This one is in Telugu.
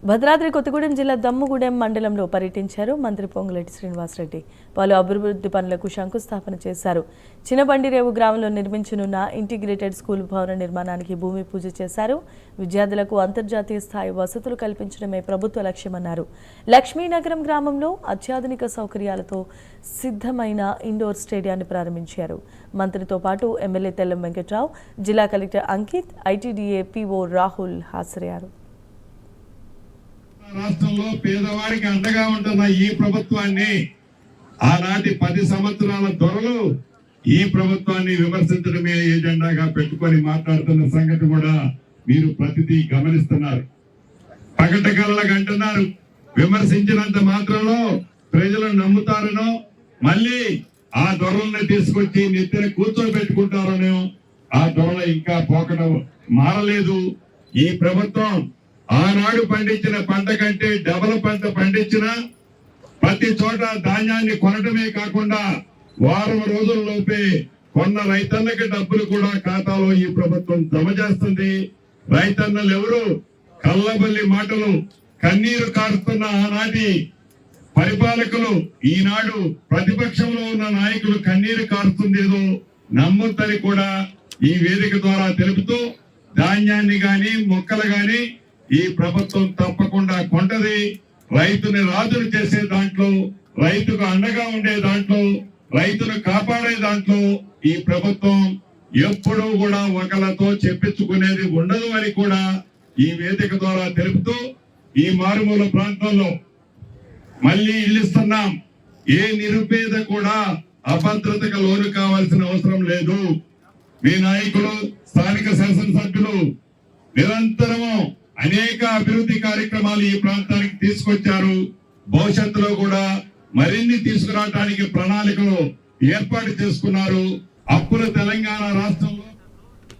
భద్రాద్రి కొత్తగూడెం జిల్లా దమ్ముగూడెం మండలంలో పర్యటించారు మంత్రి పొంగులేటి శ్రీనివాసరెడ్డి. పలు అభివృద్ధి పనులకు శంకుస్థాపన చేశారు. చిన్నబండిరేవు గ్రామంలో నిర్మించనున్న ఇంటిగ్రేటెడ్ స్కూల్ భవన నిర్మాణానికి భూమి పూజ చేశారు. విద్యార్థులకు అంతర్జాతీయ స్థాయి వసతులు కల్పించడమే ప్రభుత్వ లక్ష్యమన్నారు. లక్ష్మీనగరం గ్రామంలో అత్యాధునిక సౌకర్యాలతో సిద్ధమైన ఇండోర్ స్టేడియాన్ని ప్రారంభించారు. మంత్రితో పాటు ఎమ్మెల్యే తెల్లం వెంకట్రావు, జిల్లా collector Ankit, ITDA PO Rahul హాజరయ్యారు. రాష్ట్రంలో పేదవాడికి అండగా ఉంటున్న ఈ ప్రభుత్వాన్ని ఆనాటి 10 సంవత్సరాల దొరలు ఈ ప్రభుత్వాన్ని విమర్శించడమే ఏజెండాగా పెట్టుకొని మాట్లాడుతున్న సంగతి కూడా మీరు ప్రతిదీ గమనిస్తున్నారు. పగట కళ్ళకు అంటున్నారు, విమర్శించినంత మాత్రంలో ప్రజలు నమ్ముతారనో మళ్ళీ ఆ దొరల్ని తీసుకొచ్చి నెత్తిన కూర్చోబెట్టుకుంటారనో ఆ దొరలు ఇంకా పోకడం మారలేదు. ఈ ప్రభుత్వం ఆనాడు పండించిన పంట కంటే డబల్ పంట పండించిన ప్రతి చోట ధాన్యాన్ని కొనటమే కాకుండా వారం రోజుల్లోపే కొన్న రైతన్నకి డబ్బులు కూడా ఖాతాలో ఈ ప్రభుత్వం జమ చేస్తుంది. రైతన్నలు ఎవరు కల్లబల్లి మాటలు కన్నీరు కారుతున్న ఆనాటి పరిపాలకులు ఈనాడు ప్రతిపక్షంలో ఉన్న నాయకులు కన్నీరు కారుతుందేదో నమ్మొద్దని కూడా ఈ వేదిక ద్వారా తెలుపుతూ ధాన్యాన్ని గాని మొక్కలు గాని ఈ ప్రభుత్వం తప్పకుండా కొంటది. రైతుని రాజును చేసే దాంట్లో, రైతుకు అండగా ఉండే దాంట్లో, రైతును కాపాడే దాంట్లో ఈ ప్రభుత్వం ఎప్పుడూ కూడా ఒకళ్ళతో చెప్పించుకునేది ఉండదు అని కూడా ఈ వేదిక ద్వారా తెలుపుతూ ఈ మారుమూల ప్రాంతంలో మళ్ళీ ఇల్లిస్తున్నాం. ఏ నిరుపేద కూడా అభద్రతకు లోను కావాల్సిన అవసరం లేదు. మీ నాయకులు, స్థానిక శాసనసభ్యులు నిరంతరము అనేక అభివృద్ధి కార్యక్రమాలు ఈ ప్రాంతానికి తీసుకొచ్చారు. భవిష్యత్తులో కూడా మరిన్ని తీసుకురావడానికి ప్రణాళికలు ఏర్పాటు చేసుకున్నారు. అప్పుల తెలంగాణ రాష్ట్రంలో